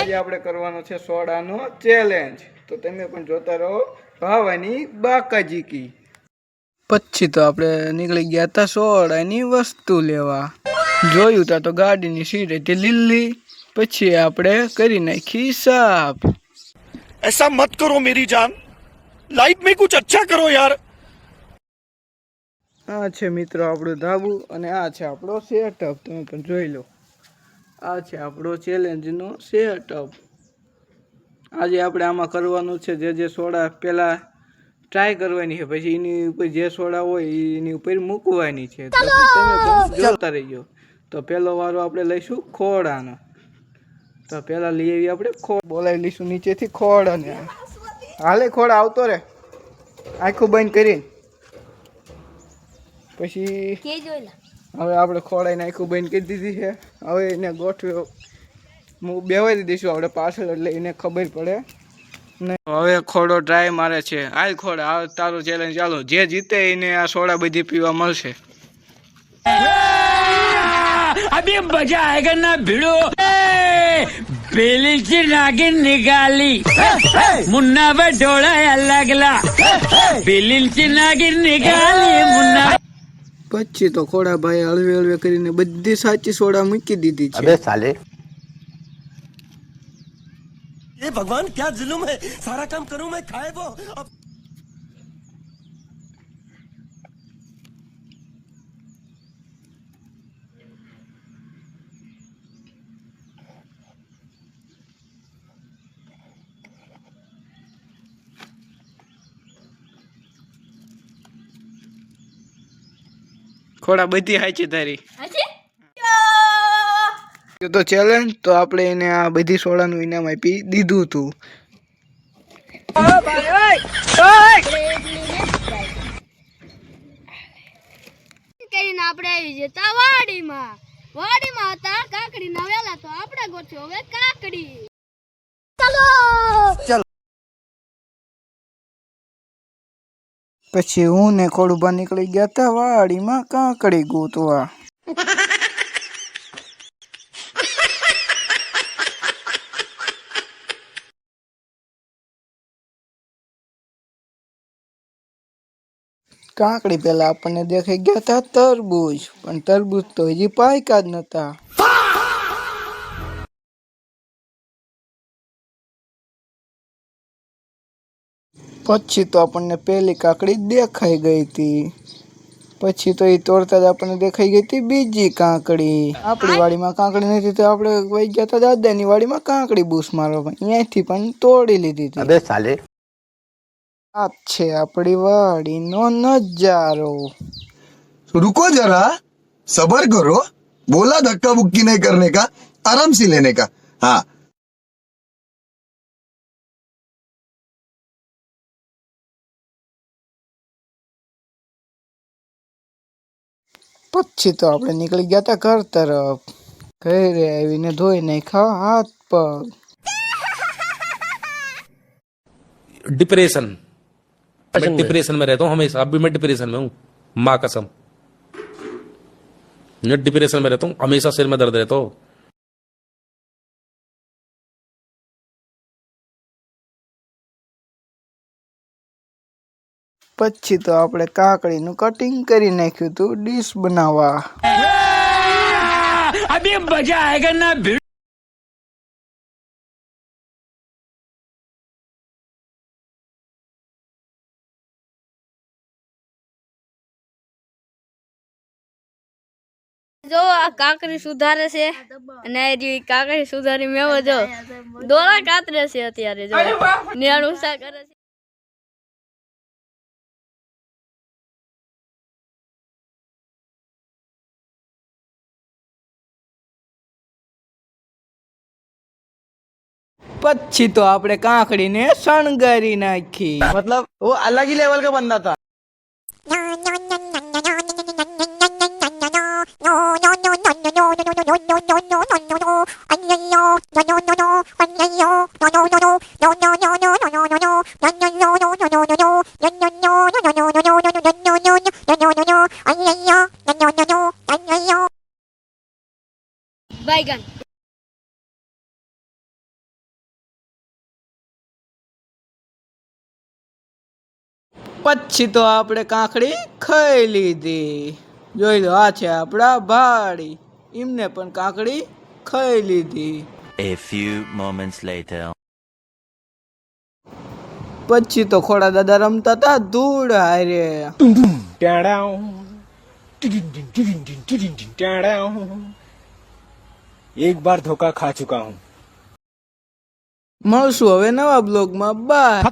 આજે આપણે કરવાનો છે સોડાનો ચેલેન્જ, તો તમે પણ જોતા રહો ભાવાની બાકાજીકી। પછી તો આપણે નીકળી ગયા હતા સોડાની વસ્તુ લેવા। જોયું તા તો ગાડીની સીટ હતી લીલી। પછી આપણે કરી નાખી સાફ। ऐसा मत करो मेरी जान, लाइफ में कुछ अच्छा करो यार। આ છે મિત્રો આપણું ધાબુ અને આ છે આપણો સેટઅપ, તમે પણ જોઈ લો। આ છે આપણો ચેલેન્જનો સેટઅપ। આજે આપણે આમાં કરવાનું છે જે સોડા પહેલાં ટ્રાય કરવાની છે, પછી એની ઉપર જે સોડા હોય એની ઉપર મૂકવાની છે, તો તમે પણ જોતા રહીજો। તો પહેલો વારો આપણે લઈશું ખોડાનો। તો પહેલાં લઈ આવીએ આપણે બોલાવી લઈશું નીચેથી ખોડાને। હાલે ખોડા આવતો રે, આખું બંધ કરીને। પછી હવે આપણે ખોડાઈને આખું બંધ કરી દીધી છે। હવે એને ગોઠવ્યો બેવારી દઈશું આપણે પાછળ, એટલે એને ખબર પડે નહીં। હવે ખોડો ડ્રાય મારે છે। હાલ ખોડા, આ તારું ચેલેન્જ ચાલો, જે જીતે એને આ સોડા બધી પીવા મળશે। अभी मजा आएगा ना भिड़ो। बेली से नागिन निकाली, मुन्ना पे ढोला अलग ला। बेली से नागिन निकाली मुन्ना। પછી તો ખોડા ભાઈ હળવે હળવે કરીને બધી સાચી સોડા મૂકી દીધી છે। अबे साले, ये भगवान क्या जुल्म है, सारा काम करूं मैं खाए वो। ખોડા બધી સાચી તારી તો ચેલેન્જ, તો આપણે એને આ બધી સોડાનું ઇનામ આપી દીધું હતું। કરીને આપણે આવી જતા વાડીમાં હતા કાકડી ના વેલા, તો આપણે ગોઠવ્યો હવે કાકડી। ચાલો પછી હું ને ખોડુભા નીકળી ગયા હતા વાડીમાં કાકડી ગોતવા। કાકડી પેલા આપણને દેખાઈ ગયા હતા તરબૂચ, પણ તરબૂચ તો હજી પાક્યા જ નતા। પછી તો આપણને પેલી કાકડી દેખાઈ ગઈ હતી। પછી તો એ તોડતા જ આપણને દેખાઈ ગઈ હતી બીજી કાકડી। આપણી વાડીમાં કાકડી નથી, તો આપણે વહી ગયા હતા દાદાની વાડીમાં કાકડી બૂસ મારવા, અહીંયાથી પણ તોડી લીધી હતી। अबे साले, આ છે આપણી વાડીનો નજારો। रुको जरा, सबर करो, बोला धक्का बुक्की नहीं करने का, आराम से लेने का। हाँ, પછી તો આપણે નીકળી ગયા હતા ઘર તરફ। ઘરે આવીને ધોઈ નાખ્યા હાથ પગ। डिप्रेशन, मैं डिप्रेशन में रहता हूँ हमेशा। अभी मैं डिप्रेशन में हूँ, माँ कसम। मैं डिप्रेशन में रहता हूँ हमेशा, सिर में दर्द रहता हो। પછી તો આપણે કાકડીનું કટિંગ કરી નાખ્યું હતું ડીશ બનાવવા। अभी मजा आएगा ना भिड़ो। જો આ કાકડી સુધારે છે અને જે કાકડી સુધારી મેવો જો દોરા કાતરે છે અત્યારે, જો નિયાણું સા કરે છે। પછી તો આપણે કાકડીને શણગારી નાખી। मतलब वो अलग ही लेवल का बंदा था। बैगन પછી તો આપણે કાંકડી ખાઈ લીધી. જોઈ લો, આ છે આપણા ભાડી, એમને પણ કાંકડી ખાઈ લીધી. A few moments later. પછી તો ખોડા દાદા રમતા હતા ધૂળ હારે. एक बार धोखा खा चुका हूँ. મળશું હવે નવા બ્લોગમાં. બાય.